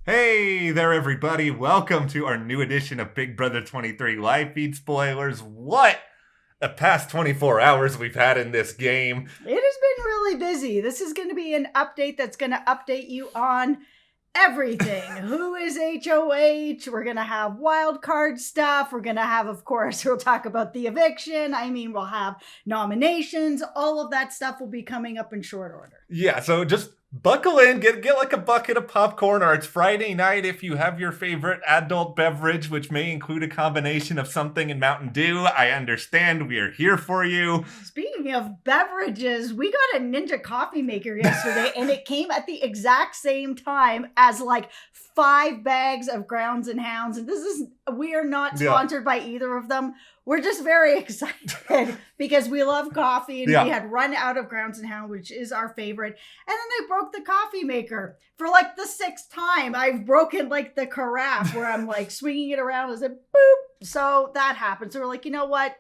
Hey there, everybody. Welcome to our new edition of Big Brother 23 live feed spoilers. What a past 24 hours we've had in this game. It has been really busy. This is going to be an update that's going to update you on everything. Who is HOH? We're going to have wildcard stuff. We're going to have, of course, we'll talk about the eviction. We'll have nominations. All of that stuff will be coming up in short order. Yeah, so just buckle in, get like a bucket of popcorn, or it's Friday night if you have your favorite adult beverage, which may include a combination of something and Mountain Dew. I understand, we are here for you. Speaking of beverages, we got a Ninja coffee maker yesterday and it came at the exact same time as like 5 bags of Grounds and Hounds. And we are not sponsored by either of them. We're just very excited because we love coffee and we had run out of Grounds and Hound, which is our favorite. And then they broke the coffee maker for like the 6th time. I've broken like the carafe where I'm like swinging it around as a boop. So that happened. So we're like, you know what?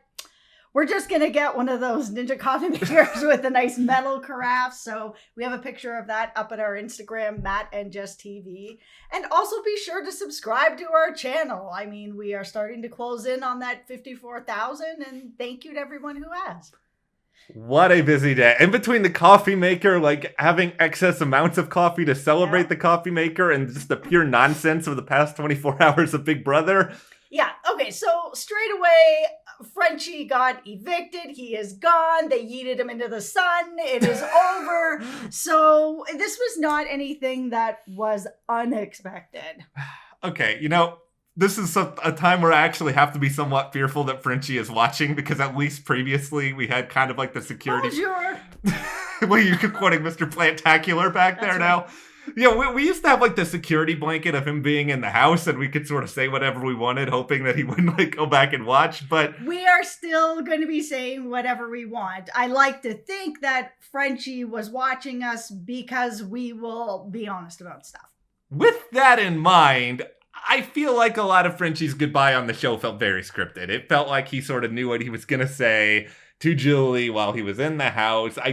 We're just going to get one of those Ninja coffee makers with a nice metal carafe. So we have a picture of that up at our Instagram, Matt and Jess TV. And also be sure to subscribe to our channel. We are starting to close in on that 54,000, and thank you to everyone who has. What a busy day. In between the coffee maker, like having excess amounts of coffee to celebrate the coffee maker, and just the pure nonsense of the past 24 hours of Big Brother. Yeah, okay, so straight away, Frenchie got evicted. He is gone. They yeeted him into the sun. It is over. So this was not anything that was unexpected. Okay, this is a time where I actually have to be somewhat fearful that Frenchie is watching, because at least previously we had kind of like the security. Bonjour. Well, you're quoting Mr. Plantacular back there now. Yeah, we used to have like the security blanket of him being in the house, and we could sort of say whatever we wanted, hoping that he wouldn't like go back and watch. But we are still going to be saying whatever we want. I like to think that Frenchie was watching us because we will be honest about stuff. With that in mind, I feel like a lot of Frenchie's goodbye on the show felt very scripted. It felt like he sort of knew what he was going to say to Julie while he was in the house. I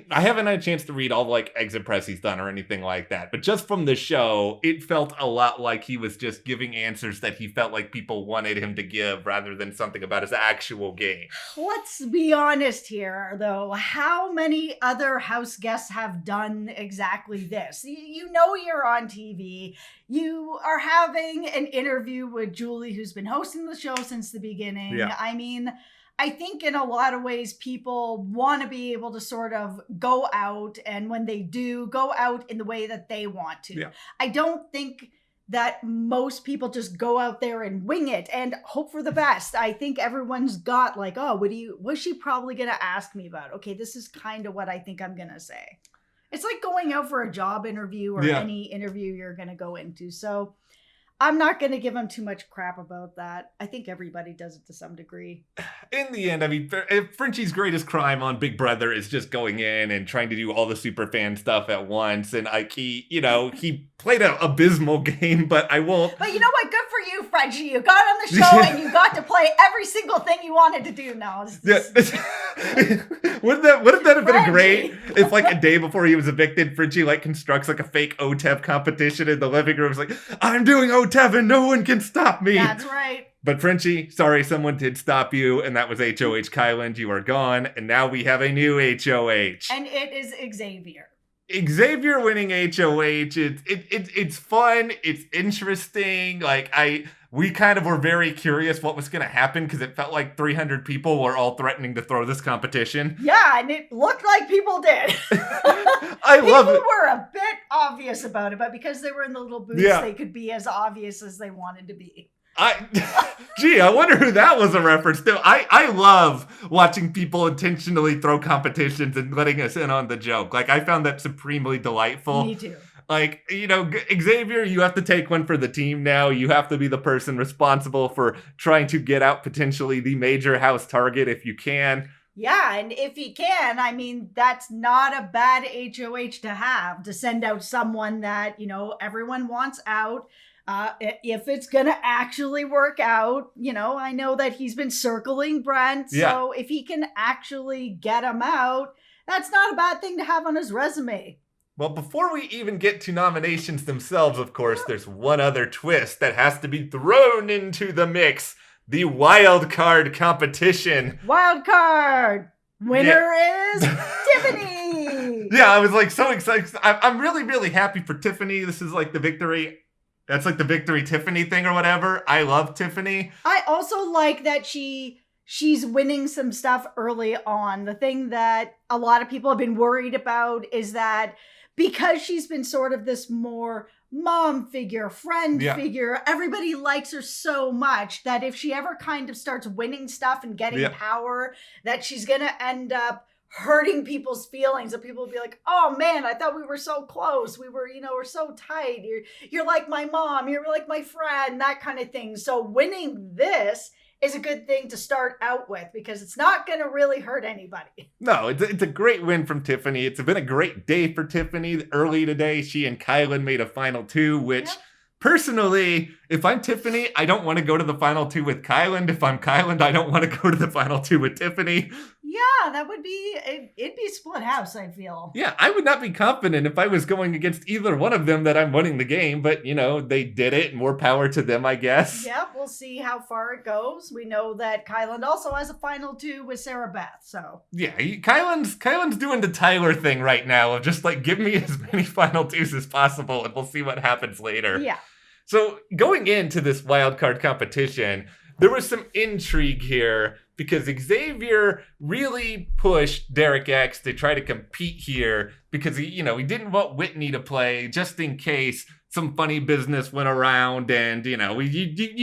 haven't had a chance to read all the like exit press he's done or anything like that. But just from the show, it felt a lot like he was just giving answers that he felt like people wanted him to give rather than something about his actual game. Let's be honest here, though. How many other house guests have done exactly this? You know you're on TV. You are having an interview with Julie, who's been hosting the show since the beginning. Yeah. I think in a lot of ways, people want to be able to sort of go out, and when they do, go out in the way that they want to. Yeah. I don't think that most people just go out there and wing it and hope for the best. I think everyone's got like, oh, what's she probably going to ask me about? Okay, this is kind of what I think I'm going to say. It's like going out for a job interview or any interview you're going to go into. So I'm not going to give him too much crap about that. I think everybody does it to some degree. In the end, Frenchie's greatest crime on Big Brother is just going in and trying to do all the super fan stuff at once. And he played an abysmal game, but I won't. But you know what? Good for you, Frenchie. You got on the show and you got to play every single thing you wanted to do now. Wouldn't that have been great if like a day before he was evicted, Frenchie like constructs like a fake OTEV competition in the living room. It's like, I'm doing OTEV and no one can stop me. That's right. But Frenchie, sorry, someone did stop you, and that was HOH Kyland. You are gone, and now we have a new HOH. And it is Xavier. Xavier winning HOH, it's fun, it's interesting. We kind of were very curious what was going to happen because it felt like 300 people were all threatening to throw this competition. Yeah, and it looked like people did. I love it. People were a bit obvious about it, but because they were in the little booths, they could be as obvious as they wanted to be. I wonder who that was a reference to. I love watching people intentionally throw competitions and letting us in on the joke. Like, I found that supremely delightful. Me too. Like, Xavier, you have to take one for the team now. You have to be the person responsible for trying to get out potentially the major house target if you can. Yeah, and if he can, that's not a bad HOH to have, to send out someone that, everyone wants out. If it's going to actually work out, I know that he's been circling Brent. So if he can actually get him out, that's not a bad thing to have on his resume. Well, before we even get to nominations themselves, of course, there's one other twist that has to be thrown into the mix. The Wildcard Competition. Wildcard! Winner is Tiffany! Yeah, I was like so excited. I'm really, really happy for Tiffany. This is like the victory. That's like the victory Tiffany thing or whatever. I love Tiffany. I also like that she's winning some stuff early on. The thing that a lot of people have been worried about is that because she's been sort of this more mom figure, friend figure, everybody likes her so much that if she ever kind of starts winning stuff and getting power, that she's going to end up hurting people's feelings. And people will be like, oh man, I thought we were so close. We were, we're so tight. You're like my mom. You're like my friend, that kind of thing. So winning this is a good thing to start out with because it's not going to really hurt anybody. No, it's a great win from Tiffany. It's been a great day for Tiffany. Early today, she and Kylan made a final two, which personally, if I'm Tiffany, I don't want to go to the final two with Kylan. If I'm Kylan, I don't want to go to the final two with Tiffany. Yeah, that would be, it'd be split house, I feel. Yeah, I would not be confident if I was going against either one of them that I'm winning the game, but, they did it. More power to them, I guess. Yeah, we'll see how far it goes. We know that Kylan also has a final two with Sarah Beth, so. Yeah, Kylan's doing the Tyler thing right now of just, give me as many final twos as possible, and we'll see what happens later. Yeah. So, going into this wildcard competition, there was some intrigue here because Xavier really pushed Derek X to try to compete here because he didn't want Whitney to play just in case some funny business went around and, you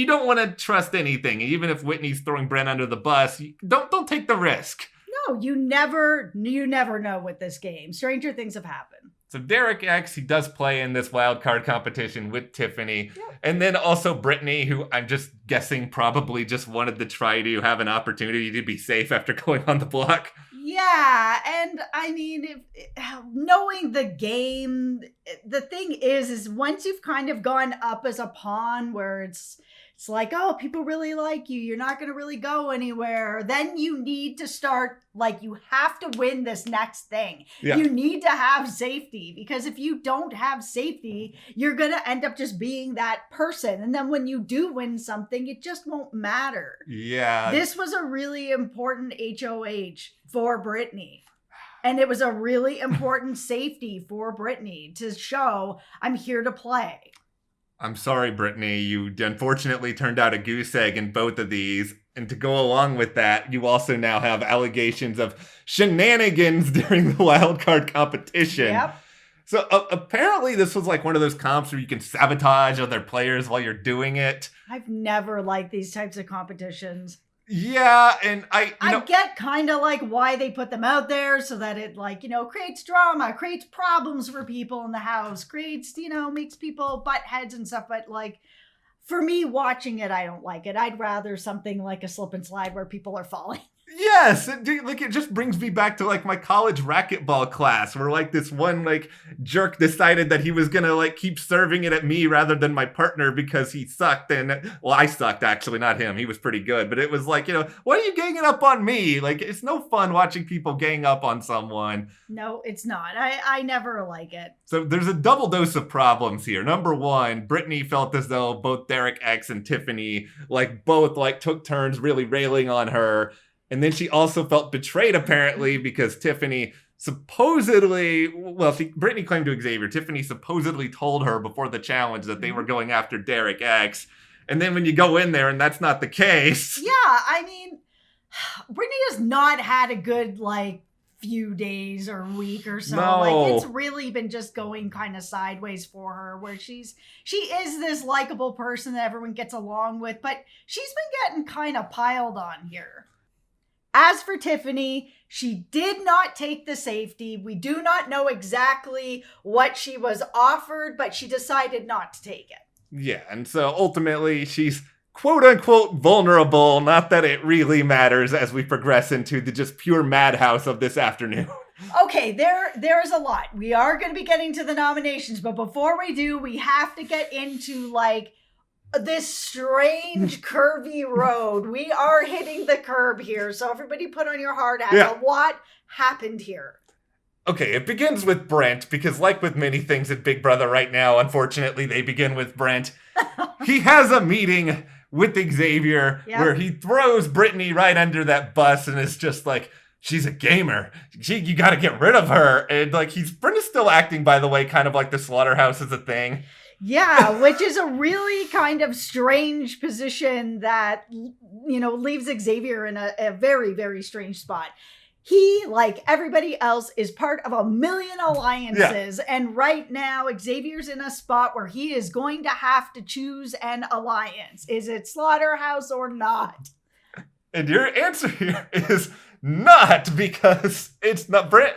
don't want to trust anything. Even if Whitney's throwing Brent under the bus, don't take the risk. No, you never know with this game. Stranger things have happened. So Derek X, he does play in this wild card competition with Tiffany. Yeah. And then also Brittany, who I'm just guessing probably just wanted to try to have an opportunity to be safe after going on the block. Yeah, and I mean, knowing the game, the thing is once you've kind of gone up as a pawn where it's like, oh, people really like you. You're not going to really go anywhere. Then you need to start, you have to win this next thing. Yeah. You need to have safety because if you don't have safety, you're going to end up just being that person. And then when you do win something, it just won't matter. Yeah. This was a really important HOH for Brittany. And it was a really important safety for Brittany to show I'm here to play. I'm sorry, Brittany, you unfortunately turned out a goose egg in both of these. And to go along with that, you also now have allegations of shenanigans during the wildcard competition. Yep. So apparently this was one of those comps where you can sabotage other players while you're doing it. I've never liked these types of competitions. Yeah, and I get kind of why they put them out there so that it creates drama, creates problems for people in the house, creates, makes people butt heads and stuff. But for me watching it, I don't like it. I'd rather something like a slip and slide where people are falling. Yes, it just brings me back to my college racquetball class where this one jerk decided that he was gonna keep serving it at me rather than my partner because he sucked I sucked actually, not him. He was pretty good, but it was why are you ganging up on me? It's no fun watching people gang up on someone. No, it's not. I never like it. So there's a double dose of problems here. Number one, Brittany felt as though both Derek X and Tiffany both took turns really railing on her. And then she also felt betrayed, apparently, because Tiffany supposedly, Brittany claimed to Xavier, Tiffany supposedly told her before the challenge that they were going after Derek X. And then when you go in there and that's not the case. Yeah, I mean, Brittany has not had a good, few days or week or so. No. It's really been just going kind of sideways for her where she is this likable person that everyone gets along with, but she's been getting kind of piled on here. As for Tiffany, she did not take the safety. We do not know exactly what she was offered, but she decided not to take it. Yeah, and so ultimately she's quote-unquote vulnerable, not that it really matters as we progress into the just pure madhouse of this afternoon. Okay, there's a lot. We are going to be getting to the nominations, but before we do, we have to get into, this strange curvy road. We are hitting the curb here, so everybody put on your hard hats. Yeah. What happened here? Okay, it begins with Brent, because like with many things in Big Brother right now, unfortunately, they begin with Brent. He has a meeting with Xavier where he throws Brittany right under that bus and is just like, she's a gamer. You gotta get rid of her. And like, Brent is still acting, by the way, kind of like the slaughterhouse is a thing. Yeah, which is a really kind of strange position that, leaves Xavier in a very, very strange spot. He, like everybody else, is part of a million alliances. Yeah. And right now, Xavier's in a spot where he is going to have to choose an alliance. Is it Slaughterhouse or not? And your answer here is not, because it's not. Brent,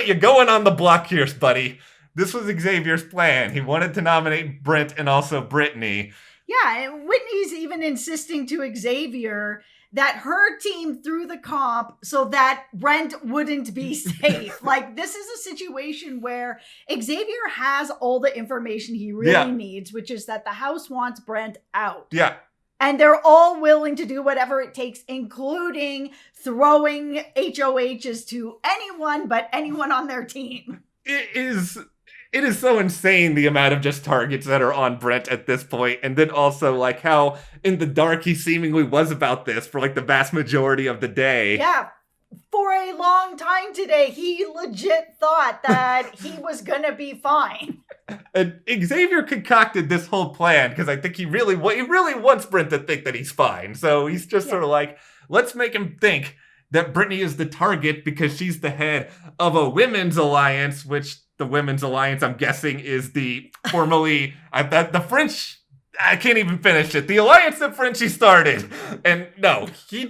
you're going on the block here, buddy. This was Xavier's plan. He wanted to nominate Brent and also Brittany. Yeah, and Whitney's even insisting to Xavier that her team threw the comp so that Brent wouldn't be safe. Like, this is a situation where Xavier has all the information he really needs, which is that the house wants Brent out. Yeah. And they're all willing to do whatever it takes, including throwing HOHs to anyone but anyone on their team. It is so insane, the amount of just targets that are on Brent at this point. And then also, like, how in the dark he seemingly was about this for, like, the vast majority of the day. Yeah. For a long time today, he legit thought that he was gonna be fine. And Xavier concocted this whole plan because I think he really wants Brent to think that he's fine. So he's just sort of like, let's make him think that Brittany is the target because she's the head of a women's alliance, which the women's alliance, I'm guessing, is the formerly, the French, I can't even finish it, the alliance that Frenchie started. And no, he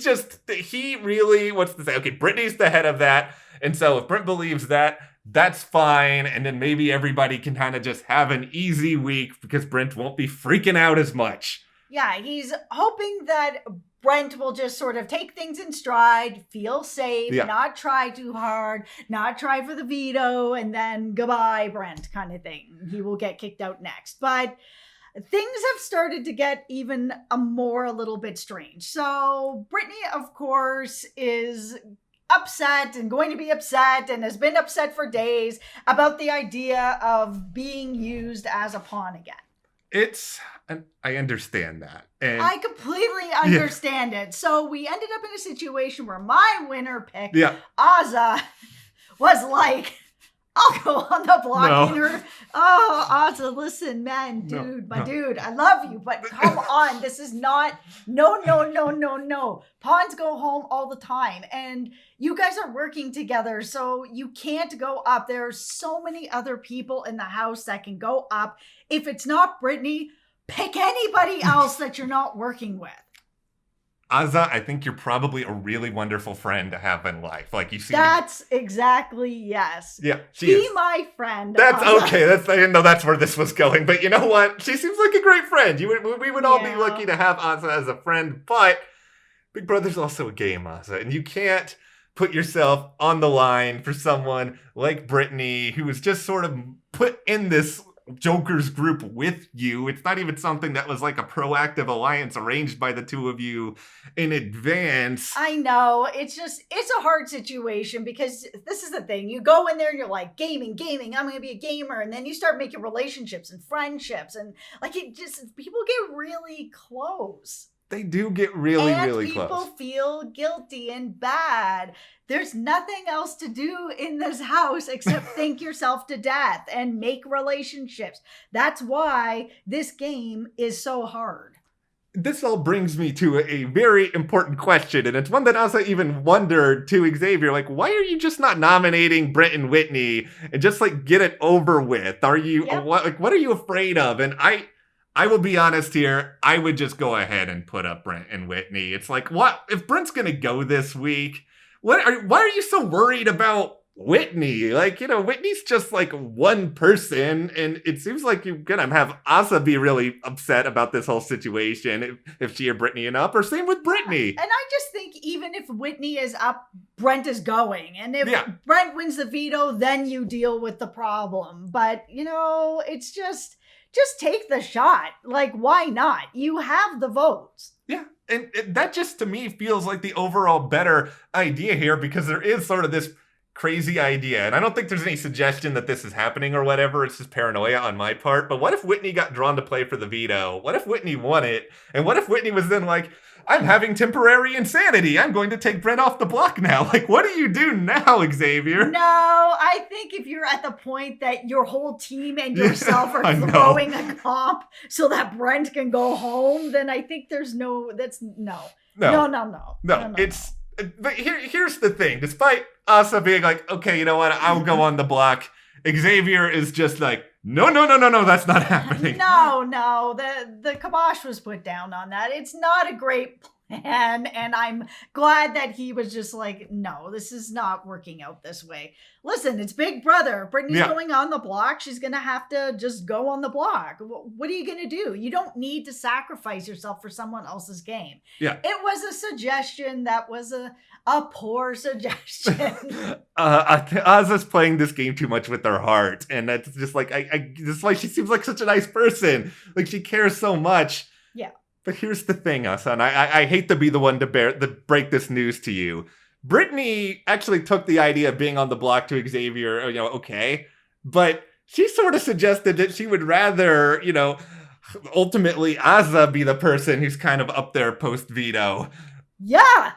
really wants to say, okay, Brittany's the head of that. And so if Brent believes that, that's fine. And then maybe everybody can kind of just have an easy week because Brent won't be freaking out as much. Yeah, he's hoping that Brent will just sort of take things in stride, feel safe, not try too hard, not try for the veto, and then goodbye, Brent, kind of thing. He will get kicked out next. But things have started to get even a little bit strange. So Brittany, of course, is upset and going to be upset and has been upset for days about the idea of being used as a pawn again. I understand that. And I completely understand it. So we ended up in a situation where my winner pick, Azza, was like, I'll go on the block. No. Oh, Azza, listen, man, dude, dude, I love you, but come on. This is not, no. Pawns go home all the time. And you guys are working together, so you can't go up. There are so many other people in the house that can go up. If it's not Brittany, pick anybody else that you're not working with. Azza, I think you're probably a really wonderful friend to have in life. Like, you see. That's exactly, yes. Yeah, Be my friend. That's Azza. okay. I didn't know that's where this was going. But you know what? She seems like a great friend. We would all be lucky to have Azza as a friend. But Big Brother's also a game, Azza. And you can't put yourself on the line for someone like Brittany, who was just sort of put in this Joker's group with you. It's not even something that was like a proactive alliance arranged by the two of you in advance. I know. It's a hard situation because this is the thing. You go in there and you're like, gaming, I'm going to be a gamer. And then you start making relationships and friendships. And like, people get really close. They do get really close. People feel guilty and bad. There's nothing else to do in this house except think yourself to death and make relationships. That's why this game is so hard. This all brings me to a very important question, and it's one that also even wondered to Xavier, like, why are you just not nominating Brent and Whitney and just like get it over with? Are you what are you afraid of? And I will be honest here, I would just go ahead and put up Brent and Whitney. It's like, what if Brent's gonna go this week? Why are you so worried about Whitney? Like, Whitney's just like one person, and it seems like you're gonna have Azza be really upset about this whole situation if she or Brittany are up, or same with Brittany. And I just think even if Whitney is up, Brent is going. And if Brent wins the veto, then you deal with the problem. But, it's just take the shot. Like, why not? You have the votes. Yeah. And that just, to me, feels like the overall better idea here, because there is sort of this crazy idea, and I don't think there's any suggestion that this is happening or whatever, it's just paranoia on my part, but what if Whitney got drawn to play for the veto? What if Whitney won it? And what if Whitney was then like, I'm having temporary insanity, I'm going to take Brent off the block now. Like, what do you do now, Xavier? No, I think if you're at the point that your whole team and yourself are throwing a comp so that Brent can go home, then I think there's no. It's. But here's the thing. Despite Asa being like, okay, you know what, I'll go on the block, Xavier is just like, no, that's not happening. No, the kibosh was put down on that. It's not a great plan, and I'm glad that he was just like, no, this is not working out this way. Listen, it's Big Brother. Brittany's going on the block. She's going to have to just go on the block. What are you going to do? You don't need to sacrifice yourself for someone else's game. Yeah. It was a suggestion that was a poor suggestion. Aza's playing this game too much with her heart, and that's just like, that's why she seems like such a nice person. Like, she cares so much. Yeah. But here's the thing, Asa, and I hate to be the one to break this news to you. Brittany actually took the idea of being on the block to Xavier, okay, but she sort of suggested that she would rather, ultimately Aza be the person who's kind of up there post-veto. Yeah,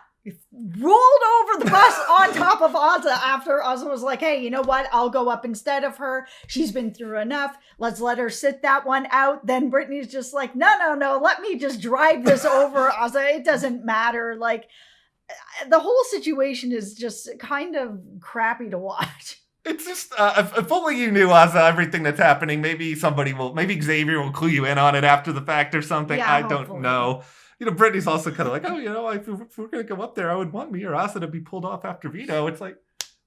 rolled over the bus on top of Aza after Aza was like, hey, you know what? I'll go up instead of her. She's been through enough. Let's let her sit that one out. Then Brittany's just like, no. Let me just drive this over Aza. It doesn't matter. Like, the whole situation is just kind of crappy to watch. It's just, if only you knew, Aza, everything that's happening, maybe maybe Xavier will clue you in on it after the fact or something. Yeah, I don't know. Brittany's also kind of like, if we're going to go up there, I would want me or Asa to be pulled off after veto. It's like,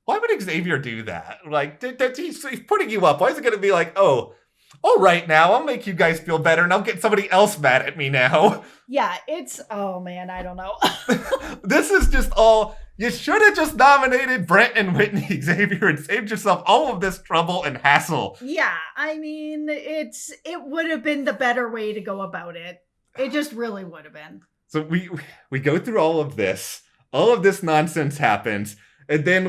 why would Xavier do that? Like, he's putting you up. Why is it going to be like, oh, all right now, I'll make you guys feel better and I'll get somebody else mad at me now. Yeah, oh man, I don't know. This is just all, you should have just nominated Brent and Whitney, Xavier, and saved yourself all of this trouble and hassle. Yeah, I mean, it would have been the better way to go about it. It just really would have been. So we go through all of this nonsense happens, and then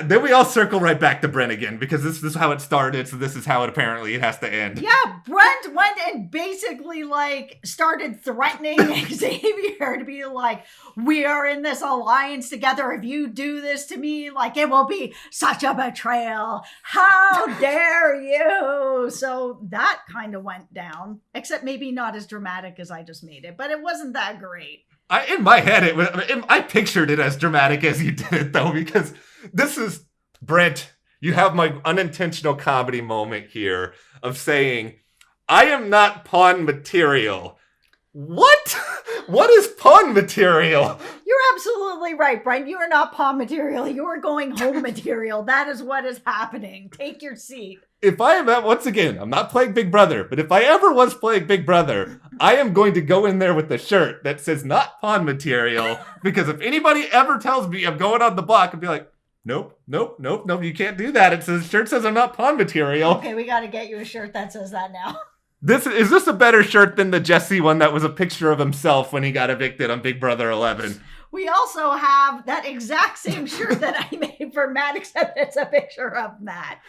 then we all circle right back to Brent again, because this is how it started, so this is how it has to end. Yeah, Brent went and basically started threatening Xavier to be like, we are in this alliance together. If you do this to me, it will be such a betrayal. How dare you? So that kind of went down, except maybe not as dramatic as I just made it, but it wasn't that great. In my head, I pictured it as dramatic as you did it, though, because this is, Brent, you have my unintentional comedy moment here of saying, I am not pawn material. What? What is pawn material? You're absolutely right, Brent. You are not pawn material. You are going home material. That is what is happening. Take your seat. If I am once again, I'm not playing Big Brother, but if I ever was playing Big Brother, I am going to go in there with a shirt that says not pawn material, because if anybody ever tells me I'm going on the block, I'd be like, nope, you can't do that. The shirt says I'm not pawn material. Okay, we got to get you a shirt that says that now. Is this a better shirt than the Jesse one that was a picture of himself when he got evicted on Big Brother 11? We also have that exact same shirt that I made for Matt, except it's a picture of Matt.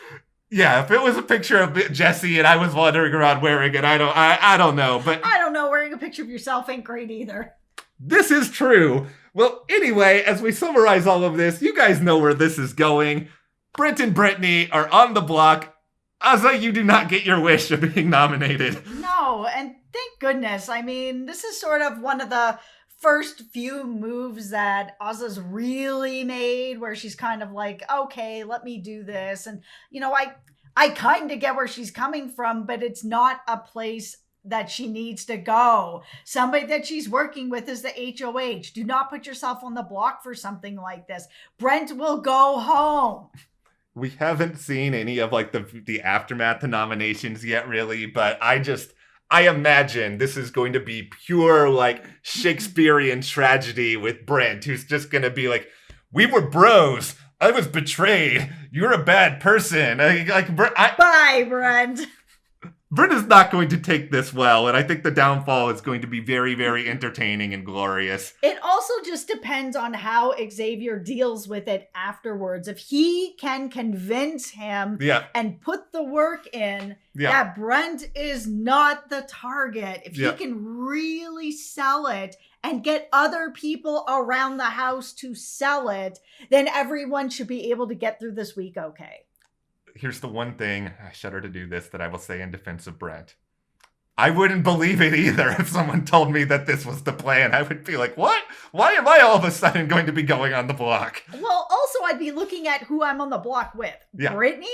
Yeah, if it was a picture of Jesse and I was wandering around wearing it, I don't know. But I don't know, wearing a picture of yourself ain't great either. This is true. Well, anyway, as we summarize all of this, you guys know where this is going. Brent and Brittany are on the block. Aza, you do not get your wish of being nominated. No, and thank goodness. I mean, this is sort of one of the first few moves that Aza's really made, where she's kind of like, okay, let me do this. And, I kind of get where she's coming from, but it's not a place that she needs to go. Somebody that she's working with is the HOH. Do not put yourself on the block for something like this. Brent will go home. We haven't seen any of the aftermath to nominations yet, really, but I imagine this is going to be pure Shakespearean tragedy with Brent, who's just going to be like, we were bros. I was betrayed. You're a bad person. Bye, Brent. Britta's not going to take this well, and I think the downfall is going to be very, very entertaining and glorious. It also just depends on how Xavier deals with it afterwards. If he can convince him and put the work in that Brent is not the target, if he can really sell it and get other people around the house to sell it, then everyone should be able to get through this week okay. Here's the one thing, I shudder to do this, that I will say in defense of Brent. I wouldn't believe it either if someone told me that this was the plan. I would be like, what? Why am I all of a sudden going to be going on the block? Well, also I'd be looking at who I'm on the block with. Brittany?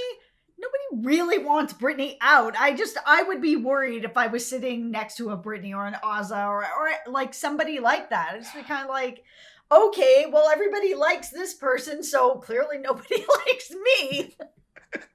Nobody really wants Brittany out. I would be worried if I was sitting next to a Brittany or an Ozza or like somebody like that. I'd just be kind of like, okay, well, everybody likes this person, so clearly nobody likes me.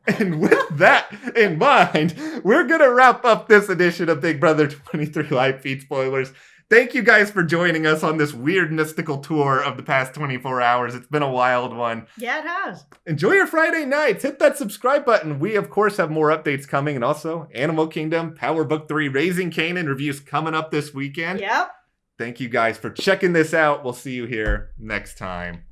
And with that in mind, we're going to wrap up this edition of Big Brother 23 Live Feed Spoilers. Thank you guys for joining us on this weird mystical tour of the past 24 hours. It's been a wild one. Yeah, it has. Enjoy your Friday nights. Hit that subscribe button. We, of course, have more updates coming. And also, Animal Kingdom, Power Book 3, Raising Kanan reviews coming up this weekend. Yep. Thank you guys for checking this out. We'll see you here next time.